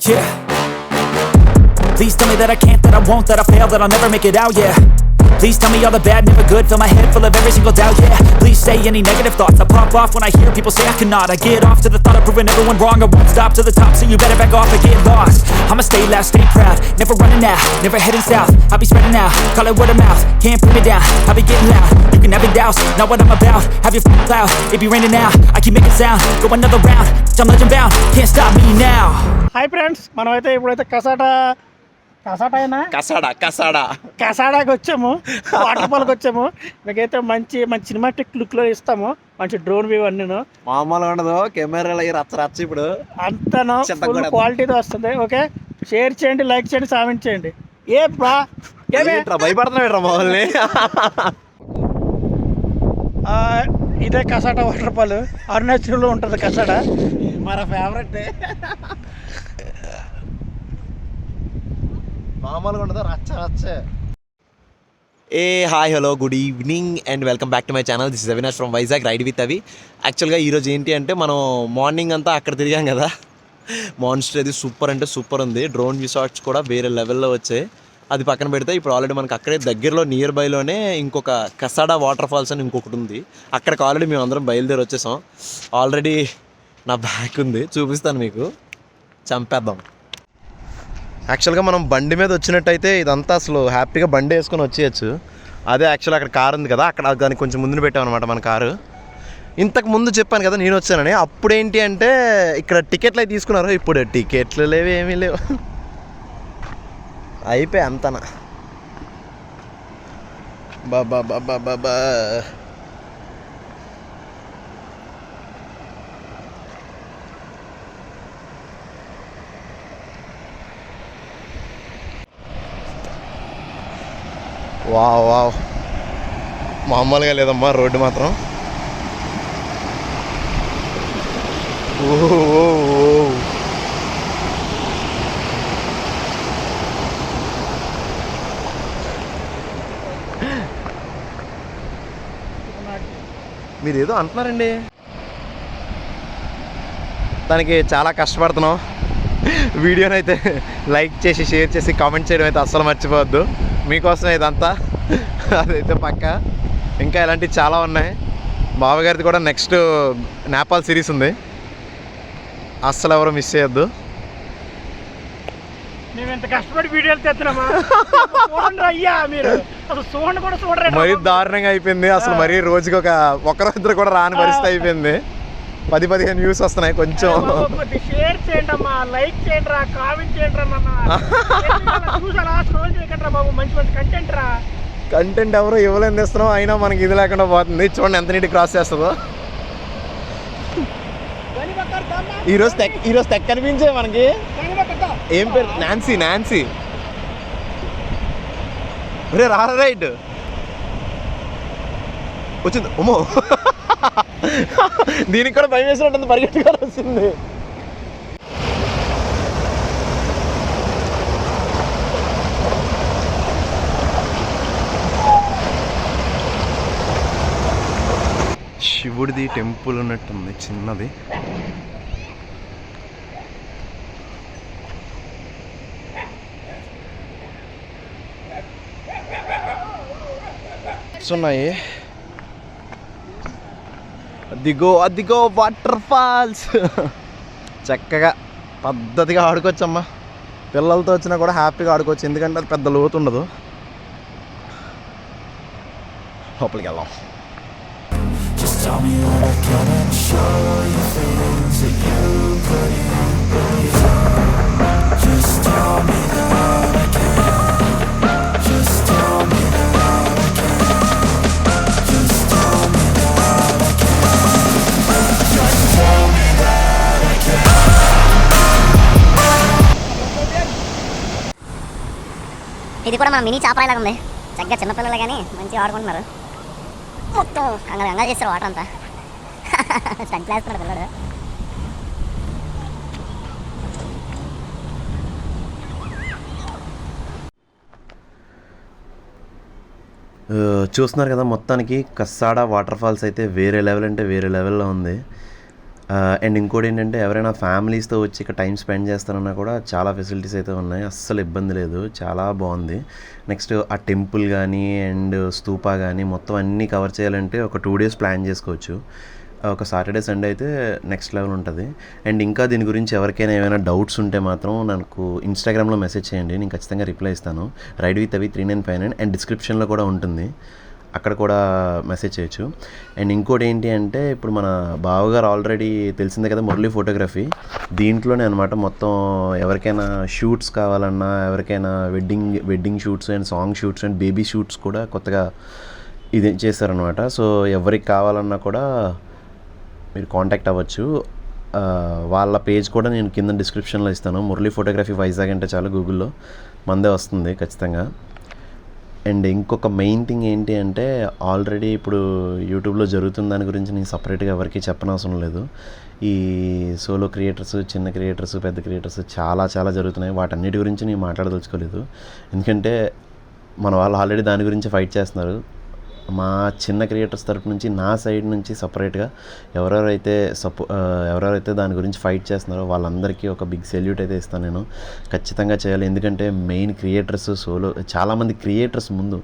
yeah. Please tell me that I can't, that I won't, that I fail, that I'll never make it out, yeah. Please tell me all the bad, never good, fill my head full of every single doubt, yeah. Please say any negative thoughts, I pop off when I hear people say I cannot. I get off to the thought of proving everyone wrong, I won't stop to the top, so you better back off and get lost. I'ma stay loud, stay proud, never running out, never heading south. I'll be spreading out, call it word of mouth, can't put me down, I'll be getting loud. You can have your doubts, not what I'm about, have your f***ing cloud, it be raining now. I keep making sound, go another round, I'm legend bound, can't stop me now. Hi friends, మనమైతే ఇప్పుడైతే కసాడాకి వచ్చాము, water ఫాల్కి వచ్చాము. మీకైతే మంచి cinematic లుక్లో ఇస్తాము, మంచి drone view అన్నీ మామూలుగా ఉండదు. కెమెరాలు రచ్చ ఇప్పుడు అంతా ఫుల్ క్వాలిటీతో వస్తుంది. ఓకే, షేర్ చేయండి, లైక్ చేయండి, కామెంట్ చేయండి. భయపడుతున్నా మామూలు. ఇదే కసాడా వాటర్ ఫాల్, అరుణాచల్లో ఉంటుంది కసాడా, మన ఫేవరెట్. మామూలుగా ఉండదు, రచ్చ. Hi hello good evening and welcome back to my channel. This is Avinash from Vizag, ride with Avi. యాక్చువల్గా ఈరోజు ఏంటి అంటే మనం మార్నింగ్ అంతా అక్కడ తిరిగాం కదా, మాన్స్టర్ అది సూపర్ అంటే సూపర్ ఉంది. డ్రోన్ వ్యూ షాట్స్ కూడా వేరే లెవెల్లో వచ్చాయి. అది పక్కన పెడితే ఇప్పుడు ఆల్రెడీ మనకు అక్కడే దగ్గరలో నియర్ బైలోనే ఇంకొక కసాడా వాటర్ ఫాల్స్ అని ఇంకొకటి ఉంది. అక్కడికి ఆల్రెడీ మేము అందరం బయలుదేరి వచ్చేసాం. ఆల్రెడీ నా బ్యాగ్ ఉంది, చూపిస్తాను మీకు, చంపేద్దాం. యాక్చువల్గా మనం బండి మీద వచ్చినట్టయితే ఇదంతా అసలు హ్యాపీగా బండి వేసుకొని వచ్చేయచ్చు. అదే యాక్చువల్గా అక్కడ కారు ఉంది కదా, అక్కడ దానికి కొంచెం ముందున పెట్టామన్నమాట మన కారు. ఇంతకు ముందు చెప్పాను కదా నేను వచ్చానని. అప్పుడేంటి అంటే ఇక్కడ టికెట్లు అవి తీసుకున్నారు, ఇప్పుడు టికెట్లు లేవు, ఏమీ లేవు, అయిపోయి అంతనా. బాబా వావ్ మామూలుగా లేదమ్మా రోడ్డు మాత్రం. మీరు ఏదో అంటున్నారండి, దానికి చాలా కష్టపడుతున్నాం. వీడియోనైతే లైక్ చేసి షేర్ చేసి కామెంట్ చేయడం అయితే అస్సలు మర్చిపోవద్దు. మీకోసం ఇదంతా, అదైతే పక్క. ఇంకా ఇలాంటివి చాలా ఉన్నాయి. బావగారిది కూడా నెక్స్ట్ నేపాల్ సిరీస్ ఉంది, అస్సలు ఎవరు మిస్ చేయొద్దు. మరీ దారుణంగా అయిపోయింది అసలు. మరీ రోజుకి ఒకరిద్దరు కూడా రాని పరిస్థితి అయిపోయింది. 10-15 వ్యూస్ వస్తున్నాయి. కొంచెం షేర్ చేయండి అమ్మా, లైక్ చేయండి రా, కామెంట్ చేయండి రా. మంచి కంటెంట్ రా. కంటెంట్ ఎవరు ఇవ్వలేని తెస్తున్నాం, అయినా మనకి ఇది లేకుండా పోతుంది. చూడండి ఎంత నీటి క్రాస్ చేస్తుందో. ఈరోజు తెక్క కనిపించే మనకి. ఏం పేరు? నాన్సీ. ఒరే రా, రైట్ వచ్చింది. ఉమో, దీనికి కూడా భయం వేసినట్టు పరిగెట్టుగా వచ్చింది. శివుడిది టెంపుల్ ఉన్నట్టుంది, చిన్నది. ఉన్నాయి. అదిగో వాటర్ ఫాల్స్. చక్కగా పద్ధతిగా ఆడుకోవచ్చమ్మా. పిల్లలతో వచ్చినా కూడా హ్యాపీగా ఆడుకోవచ్చు, ఎందుకంటే అది పెద్ద లోతు ఉండదు. లోపలికి వెళ్దాం. ఇది కూడా మన మినీ చాపరాయిలాగా ఉంది. చక్కగా చిన్నపిల్లలు కానీ మంచిగా ఆడుకుంటున్నారు. మొత్తం అంగా చేస్తారు వాటర్ అంతా. స్టంట్ వేస్తున్నాడు పిల్లడు. చూస్తున్నారు కదా, మొత్తానికి కసాడా వాటర్ ఫాల్స్ అయితే వేరే లెవెల్ అంటే వేరే లెవెల్లో ఉంది. అండ్ ఇంకోటి ఏంటంటే ఎవరైనా ఫ్యామిలీస్తో వచ్చి ఇక్కడ టైం స్పెండ్ చేస్తారన్నా కూడా చాలా ఫెసిలిటీస్ అయితే ఉన్నాయి, అస్సలు ఇబ్బంది లేదు, చాలా బాగుంది. నెక్స్ట్ ఆ టెంపుల్ కానీ అండ్ స్తూపా కానీ మొత్తం అన్నీ కవర్ చేయాలంటే ఒక 2 days ప్లాన్ చేసుకోవచ్చు. ఒక సాటర్డే సండే అయితే నెక్స్ట్ లెవెల్ ఉంటుంది. అండ్ ఇంకా దీని గురించి ఎవరికైనా ఏమైనా డౌట్స్ ఉంటే మాత్రం నాకు ఇన్స్టాగ్రామ్లో మెసేజ్ చేయండి, నేను ఖచ్చితంగా రిప్లై ఇస్తాను. RidewithAvi 3959 అండ్ డిస్క్రిప్షన్లో కూడా ఉంటుంది, అక్కడ కూడా మెసేజ్ చేయొచ్చు. అండ్ ఇంకోటి ఏంటి అంటే ఇప్పుడు మన బావగారు ఆల్రెడీ తెలిసిందే కదా మురళి ఫోటోగ్రఫీ, దీంట్లోనే అనమాట మొత్తం ఎవరికైనా షూట్స్ కావాలన్నా, ఎవరికైనా wedding shoots and song shoots and baby shoots కూడా కొత్తగా ఇది చేశారనమాట. సో ఎవరికి కావాలన్నా కూడా మీరు కాంటాక్ట్ అవ్వచ్చు. వాళ్ళ పేజ్ కూడా నేను కింద డిస్క్రిప్షన్లో ఇస్తాను. మురళి ఫోటోగ్రఫీ వైజాగ్ అంటే చాలా గూగుల్లో మందే వస్తుంది ఖచ్చితంగా. అండ్ ఇంకొక మెయిన్ థింగ్ ఏంటి అంటే ఆల్రెడీ ఇప్పుడు యూట్యూబ్లో జరుగుతున్న దాని గురించి నేను సపరేట్గా ఎవరికి చెప్పనవసరం లేదు. ఈ సోలో క్రియేటర్స్, చిన్న క్రియేటర్స్, పెద్ద క్రియేటర్స్ చాలా జరుగుతున్నాయి. వాటన్నిటి గురించి నేను మాట్లాడదలుచుకోలేదు, ఎందుకంటే మన వాళ్ళు ఆల్రెడీ దాని గురించి ఫైట్ చేస్తున్నారు. మా చిన్న క్రియేటర్స్ తరపు నుంచి నా సైడ్ నుంచి సపరేట్గా ఎవరెవరైతే దాని గురించి ఫైట్ చేస్తున్నారో వాళ్ళందరికీ ఒక బిగ్ సెల్యూట్ అయితే ఇస్తాను. నేను ఖచ్చితంగా చేయాలి, ఎందుకంటే మెయిన్ క్రియేటర్స్ సోలో చాలామంది క్రియేటర్స్ ముందు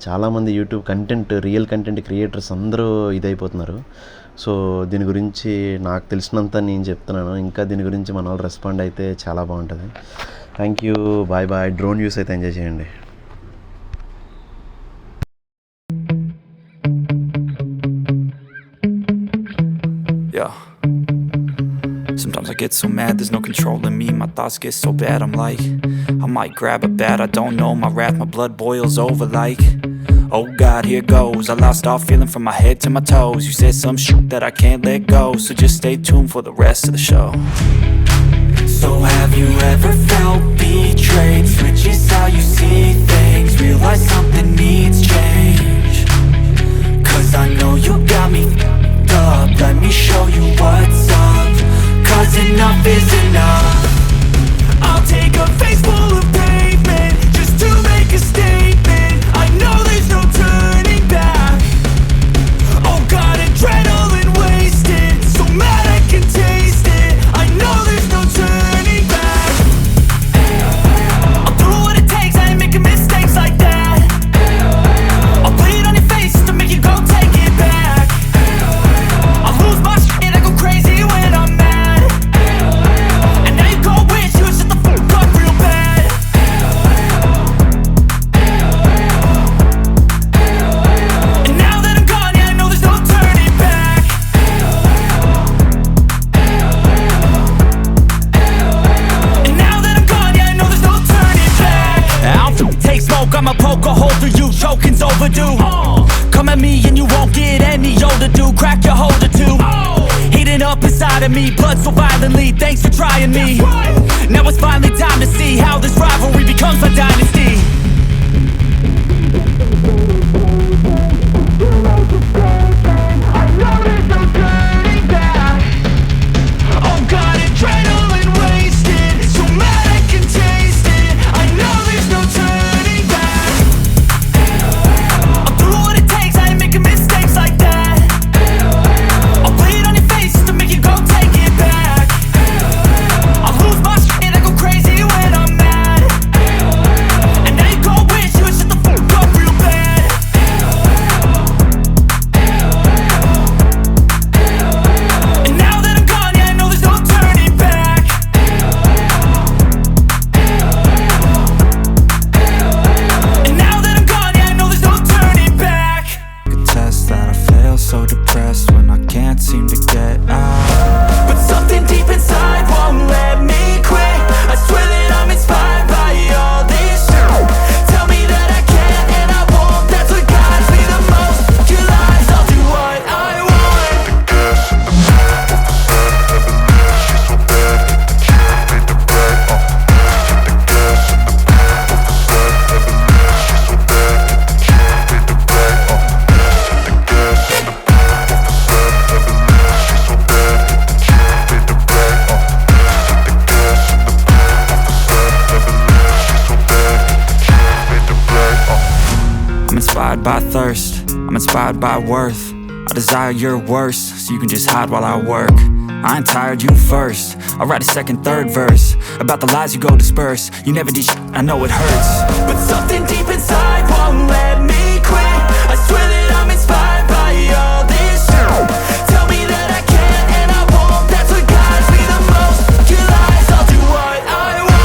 చాలామంది YouTube content real content creators అందరూ ఇదైపోతున్నారు. సో దీని గురించి నాకు తెలిసినంత నేను చెప్తున్నాను. ఇంకా దీని గురించి మన వాళ్ళు రెస్పాండ్ అయితే చాలా బాగుంటుంది. Thank you, bye. Drone use అయితే ఎంజాయ్ చేయండి. Sometimes I get so mad, there's no controlling me. My thoughts get so bad, I'm like, I might grab a bat, I don't know. My wrath, my blood boils over like, oh God, here goes. I lost all feeling from my head to my toes. You said some shit that I can't let go, so just stay tuned for the rest of the show. So have you ever felt betrayed? Switches how you see things, realize something needs change. Cause I know you got me up, let me show you what's up. Cause enough is enough. I'll take a face full of pavement just to make a statement. I know there's no turning back. Oh God, adrenaline wasted, so mad I can taste it. I know there's no turning back. I'll do what it takes, I ain't making mistakes like that. I'll bleed on your face just to make you go take it back. I'll lose my shit, I go crazy when I'm mad. I'ma poke a hole through you, choking's overdue. Come at me and you won't get any older, dude. Crack your holder too. Heating up inside of me, blood so violently. Thanks for trying me. Now it's finally time to see how this rivalry becomes a dynasty. I know there's no turning back. Oh God, adrenaline wasted, so mad I can taste it. I know there's no turning back. I'll do what it takes, I ain't making mistakes like that. I'll bleed on your face just to make you go take it back. I'll lose my shit, I go crazy when I'm mad. And now you go wish you would shut the fuck up real bad. And now that I'm gone, yeah, I know there's no turning back. And now that I'm gone, yeah, I know there's no turning back. Could test that I fail, so depressed when I can't seem to get out. But something deep inside won't let me quit. I swear that I'm inspired by all this shit. Tell me that I can't and I won't, that's what guides me the most. Your lies, I'll do what I want. I'm inspired by thirst, I'm inspired by worth. I desire your worst, so you can just hide while I work. I ain't tired, you first. I'll write a second, third verse about the lies you go disperse. You never did shit, I know it hurts, but something deep inside won't let me quit. I swear that I'm inspired by all this shit. Tell me that I can't and I won't. That's what guides me the most. Your lies, I'll do what I want.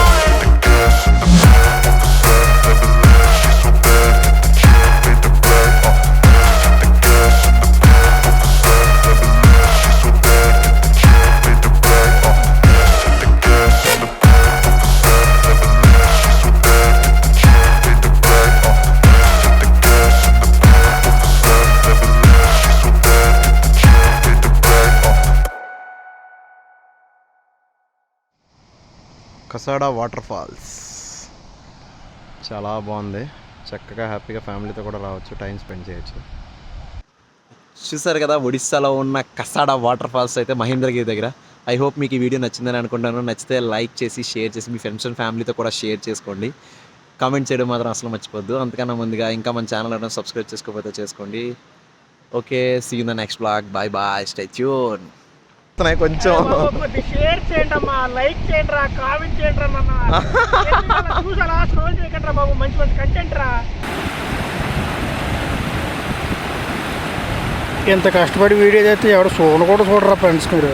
కసాడా water falls చాలా బాగుంది. చక్కగా హ్యాపీగా ఫ్యామిలీతో కూడా రావచ్చు, time spend చేయొచ్చు. చూసారు కదా ఒడిస్సాలో ఉన్న కసాడా వాటర్ ఫాల్స్ అయితే మహేంద్రగిరి దగ్గర. ఐ హోప్ మీకు ఈ వీడియో నచ్చిందని అనుకుంటాను. నచ్చితే లైక్ చేసి షేర్ చేసి మీ ఫ్రెండ్స్ అండ్ ఫ్యామిలీతో కూడా షేర్ చేసుకోండి. కామెంట్ చేయడం మాత్రం అసలు మర్చిపోద్దు. అంతకన్నా ముందుగా ఇంకా మన ఛానల్ ఏమైనా సబ్స్క్రైబ్ చేసుకోకపోతే చేసుకోండి. Okay, see you in the next blog. Bye bye, stay tune. కొంచెం షేర్ చేయండి అమ్మా, లైక్ చేయండి రా, కామెంట్ చేయండి రా నాన్న. చూసారా, స్క్రోల్ చేయకండి రా బాబు, మంచి మంచి కంటెంట్ రా. ఎంత కష్టపడి వీడియో చేస్తే ఎవరు చూడకూడదు, చూడరా ఫ్రెండ్స్ మీరు.